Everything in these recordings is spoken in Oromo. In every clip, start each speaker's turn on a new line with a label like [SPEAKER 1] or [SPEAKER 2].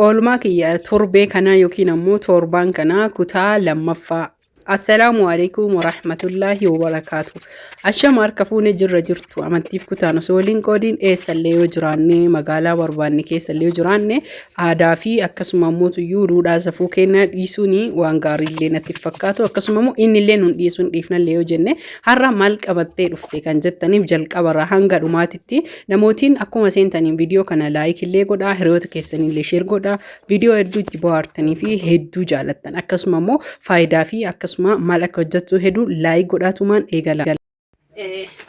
[SPEAKER 1] Oolmaa kiyya torbee kanaa yookiin ammoo torbaan kanaa kutaa lammaffaa. Assalaamu alaikum warahmatullahi wabarakaatu. Ashama harka fuunee jirra jirtu amantiif kutaan osoo waliin qoodiin eessallee yoo jiraanne magaalaa barbaanne keessallee yoo jiraanne aadaa fi akkasuma ammoo tuyyuu duudhaa safuu kennaa dhiisuun waan gaariillee natti fakkaatu akkasuma ammoo innillee nun dhiisuun dhiifnallee yoo jenne har'a maal qabattee dhufte kan jettaniif jalqabarraa hanga dhumaatitti namootiin akkuma seentaniin viidiyoo kana laayikillee godhaa hiriyoota keessanillee sheer godhaa viidiyoo hedduu itti bohaartanii fi hedduu jaalattan akkasuma ammoo faayidaa fi akkasuma maal akka hojjechuu hedduu laayik godhaatumaan eegala.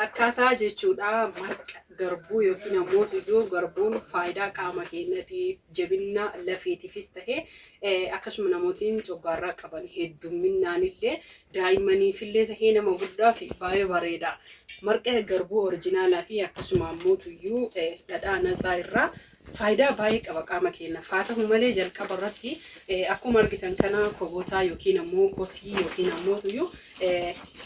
[SPEAKER 1] Akkaataa jechuudha marqa garbuu yookiin ammoo tuyyuu garbuun faayidaa qaama keenyaatiif jabina lafeetiifis tahee akkasuma namootiin coggaarraa qaban heddumminaanillee daa'immaniifillee tahee nama guddaa fi baay'ee bareeda. Marqa garbuu orijinaalaa fi akkasuma ammoo tuyyuu dhadhaa nasaa irraa faayidaa baay'ee qaba qaama keenya. Faatahu malee jalqaba irratti akkuma argitan kana kobotaa yookiin ammoo kosii yookiin ammoo tuyyuu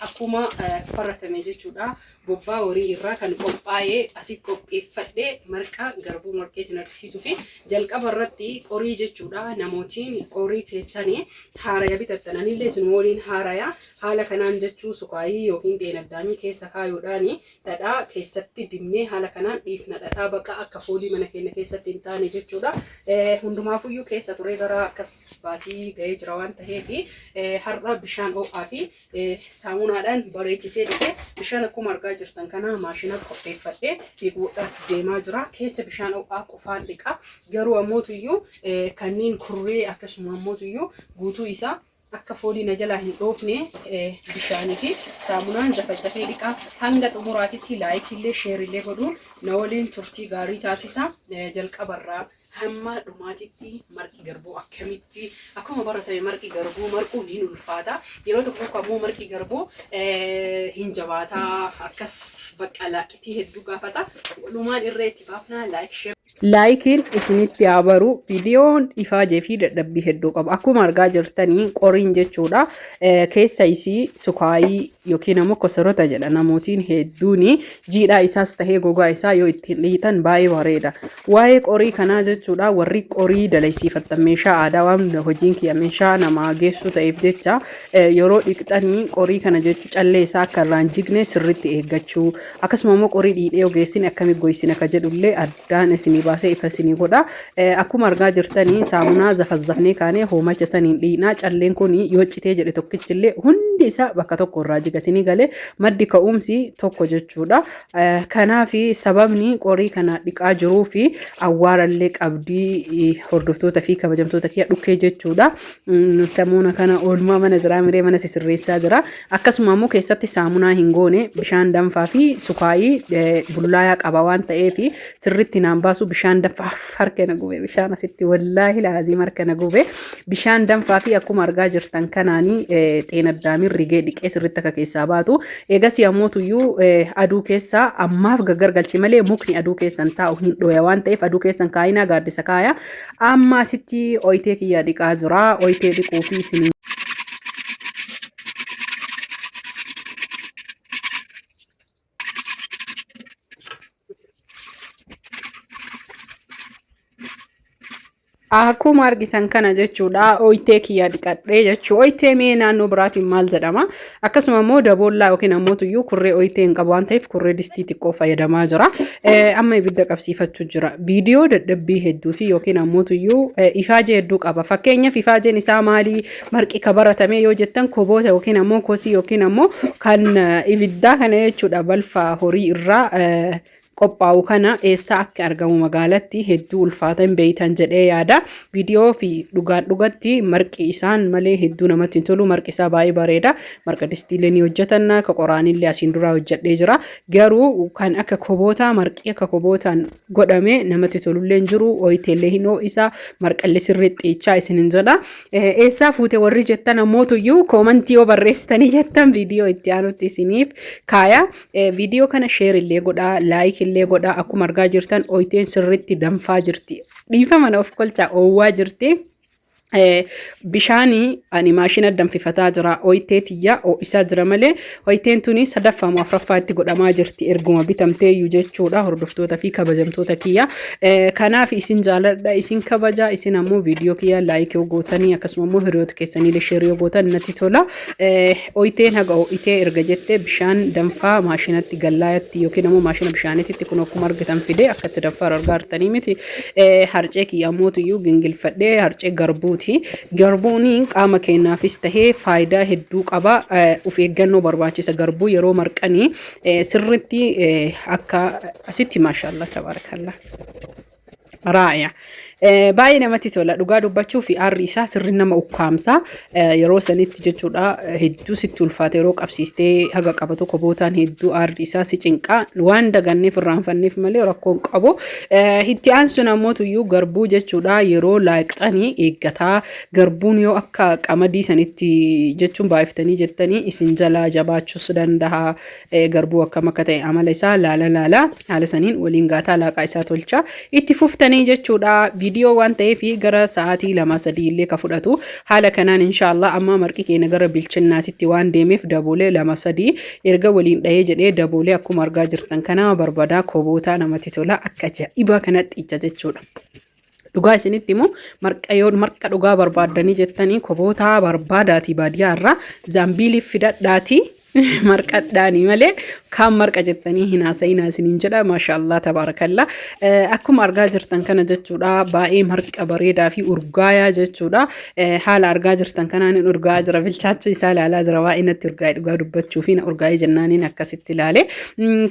[SPEAKER 1] akkuma baratame jechuudha. Bobbaa horii irraa kan qophaa'ee asii qopheeffadhee marqa garbuu marqeesin agarsiisuu fi jalqaba irratti qorii jechuudha. Namootiin qorii keessanii haaraya bitattananillee isin waliin haaraya haala kanaan jechuu sukaayii yookiin xeenaddaamii keessa kaayuudhaan dhadhaa keessatti dinnee haala kanaan dhiifna dhadhaa baqa akka foolii mana keenya keessatti hin taane jechuudha. Hundumaafuyyuu keessa ture gara akkas baatii ga'ee jira waan ta'eef har'a bishaan ho'aa fi saamunaadhaan bareechisee dhufe bishaan akkuma argaa jirtan kana maashina qopheeffadhee dhiquudhaaf deemaa jira. Keessa bishaan ho'aa qofaan dhiqa. Garuu ammoo tuyyuu kanneen kurree akkasuma ammoo tuyyuu guutuu isaa akka foolii na jalaa hin dhoofne bishaanii fi saamunaan zafazafee dhiqaa hanga xumuraatitti laayikillee sheerillee godhuun na waliin turtii gaarii taasisa. Jalqabarraa hamma dhumaatitti marqi garbuu akkamitti akkuma baratame marqi garbuu marquun hin ulfaata. Yeroo tokko ammoo marqi garbuu hin jabaataa akkas baqqalaaqitii hedduu gaafata. Walumaan irree itti baafnaa laayik laayikiin isinitti haa baru viidiyoon ifaajee fi dadhabbii hedduu qaba. Akkuma argaa jirtanii qoriin jechuudha. Keessa isii sukaayii yookiin ammoo kosoroota jedha namootiin hedduun jiidhaa isaas tahee gogaa isaa yoo ittiin dhiitan baay'ee bareeda. Waa'ee qorii kanaa jechuudha warri qorii dalaysiifatan meeshaa aadaa waan hojiin kiyya meeshaa namaa geessu ta'eef jecha yeroo dhiqxanii qorii kana jechuu callee isaa akka irraan jigne sirriitti eeggachuu akkasuma ammoo qorii dhiidhee ogeessin akkamitti goysina ka jedhullee addaan isinii baasee ifa isinii godha. Akkuma argaa jirtanii saamunaa zafazafnee kaanee hoomacha saniin dhiinaa calleen kun yoo citee jedhe tokkichillee hundi isaa bakka tokko irraa jigasinii galee maddi ka'umsi tokko jechuudha. Kanaaf sababni qorii kana dhiqaa jiruu fi awwaarallee qabdii hordoftoota fi kabajamtoota kiyya dhukkee jechuudha. Saamunaa kana oolmaa mana jiraa miree mana sisirreessaa jira. Akkasuma ammoo keessatti saamunaa hin goone bishaan danfaa fi sukaayii bullaayaa qaba waan ta'eef sirriitti naan baasu bishaan danfaa harka na gube bishaan asitti wallaahi laazim harka na gube bishaan danfaa fi akkuma argaa jirtan kanaanii xeenaddaamin rigee dhiqee sirriitti akka keessaa baatu. Eegas ammoo tuyyuu aduu keessaa ammaaf gaggargalchi malee mukni aduu keessan taa'u hin dhoya waan ta'eef aduu keessan kaayinaa gaaddisa kaaya. Amma asitti oyitee kiyyaa dhiqaa jira. Oyitee dhiquu fi isin akkuma argitan kana jechuudha oyitee kiyyaa dhiqadhee jechuu oyitee mee naannoo biraatiin maal jedhama akkasuma immoo daboollaa yookiin ammoo tuyyuu kurree oyitee hin qabu waan ta'eef kurree distii xiqqoo fayyadamaa jira. Amma ibidda qabsiifachuu jira. Viidiyoo dadhabbii hedduu fi yookiin ammoo tuyyuu ifaajee hedduu qaba. Fakkeenyaaf ifaajeen isaa maalii marqi ka baratame yoo jettan koboota yookiin ammoo kosii yookiin ammoo kan ibiddaa kana jechuudha balfa horii irraa qophaa'u kana eessa akka argamu magaalatti hedduu ulfaatan beeytan jedhee yaada. Viidiyoo fi dhugaan dhugatti marqi isaan malee hedduu namatti hin tolu. Marqi isaa baay'ee bareeda. Marqa distiilee ni hojjetan ka qoraanillee asiin duraa hojjedhee jira. Garuu kan akka kobootaa marqi akka kobootaan godhame namatti tolullee hin jiru. Oyiteellee hin ho'isaa marqallee sirriitti xiichaa isin hin jedha. Eessaa fuute warri jettan ammoo tuyyuu koomantii yoo barreessitanii jettan viidiyoo itti aanutti isiniif kaaya. Viidiyoo kana sheer illee godhaa laayik illee godhaa. Akkuma argaa jirtan oyiteen sirriitti danfaa jirti. Dhiifa mana of kolchaa oowwaa jirti. Bishaanii ani maashina danfifataa jira oyiteetiyya o isa jira malee oyiteen tuni sadaffaa afraffaa itti godhamaa jirti erguma bitamtee iyyuu jechuudha hordoftoota fi kabajamtoota kiyya kanaaf isin jaaladha isin kabaja isin ammoo viidiyoo kiyya laayik yoo gootanii akkasuma ammoo hiriyoota keessanii sheer yoo gootan natti tola oyiteen haga oyitee erga jettee bishaan danfaa maashinatti gallaayatti yookiin ammoo maashina bishaanitti kun akkuma argitan fide akkatti danfaa argaartanii miti harcee kiyya ammootu iyyuu gingilfadhee harcee garbuuti garbuuni qaama keenyaafis tahee faayidaa hedduu qaba uf eeggannoo barbaachisa garbuu yeroo marqanii sirritti akka asitti maashaallah tabarakallah raaya baay'ee namatti tola dhugaa dubbachuu fi aarri isaa sirri nama ukkaamsa yeroo sanitti jechuudha hedduu sitti ulfaate yeroo qabsiistee haga qaba tokko bootaan hedduu aarri isaa si cinqaa waan daganneef irraanfanneef malee rakkoon qabu itti aansuun ammoo iyyuu garbuu jechuudha yeroo laaqxanii eeggataa garbuun yoo akka qamadii sanitti jechuun baay'iftanii jettanii isin jalaa jabaachuus danda'a garbuu akkam akka ta'e amala isaa laala haala saniin waliin gaataa laaqaa isaa tolcha itti fuftanii jechuudha video waan ta'eef gara sa'aatii 2-3 illee ka fudhatu haala kanaan inshallah amma marqi keenya gara bilchinnaatitti waan deemeef daboolee 2-3 erga waliin dhahee jedhee daboolee akkuma argaa jirtan kana barbaada koboota namatti tola akka ajaa'iba kanatti ija jechuudha dhugaa isinitti immoo marqa dhugaa barbaadanii jettanii koboota barbaadaati baadiyyaa irraa zaambiiliif fidadhaati marqadhaani malee kan marqa jettanii hin haasa'inaa isiniin jedha maashaallah tabarakallah akkuma argaa jirtan kana jechuudha baay'ee marqa bareedaa fi urgaayaa jechuudha haala argaa jirtan kanaan urgaa jira bilchaachuu isaa ilaalaa jira baay'ee natti urgaa'ee dhugaa dubbachuu fi urgaa'ee jennaaniin akkasitti ilaale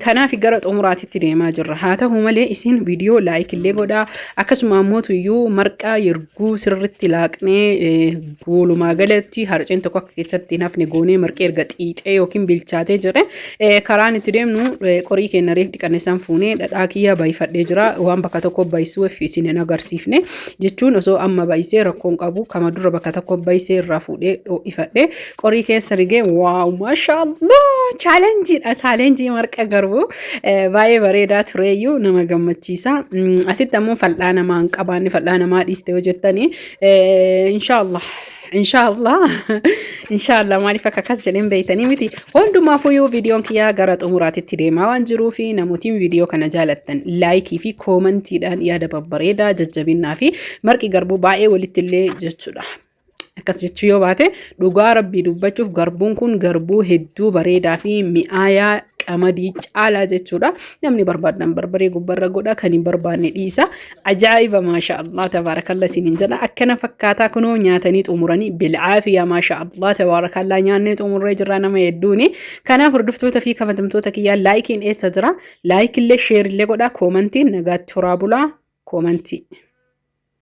[SPEAKER 1] kanaaf gara xumuraatitti deemaa jirra haa ta'u malee isin viidiyoo laayik illee godhaa akkasuma ammoo iyyuu marqa yerguu sirritti laaqnee goolumaa galatti harceen tokko akka keessatti nafne goonee marqee erga xiixee yookiin bilchaatee jire karaan itti deemnu qorii keenya reef dhiqanneessan fuunee dhadhaa kiyya baay'ifadhee jira waan bakka tokko baay'isuu fi isin hin agarsiifne jechuun osoo amma baay'isee rakkoon qabu kama dura bakka tokko baay'isee irraa fuudhee dho'ifadhee qorii keessa rigee waaw maashaallah chaalenjii marqa garbuu baay'ee bareedaa tureeyyuu nama gammachiisa asitti ammoo fal'aa namaa hin qabaanne fal'aa namaa dhiiste yoo jettanii inshallah maaliif akka kas jedheen beeytanii miti hundumaafuu yoo viidiyoon kiyyaa gara xumuraatitti deemaa waan jiruu fi namootiin viidiyoo kana jaalattan laayikii fi koomentiidhaan yaada babbareedaa jajjabinnaa fi marqi garbuu baay'ee walitti illee jechuudha akkas jechuu yoo baate dhugaa rabbii dubbachuuf garbuun kun garbuu hedduu bareedaa fi mi'aayaa qamadii caalaa jechuudha namni barbaadan barbaree gubbarra godha kan hin barbaanne dhiisa ajaa'iba maashaallah tabarakallah isiniin jedha akkana fakkaataa kunoo nyaatanii xumuranii bilcaafiya maashaallah tabarakallah nyaannee xumurree jirra nama hedduuni kanaaf hordoftoota fi kabajamtoota kiyyaa laayikiin eessa jira laayikillee sheerillee godha koomentiin nagaatti horaa bulaa koomentii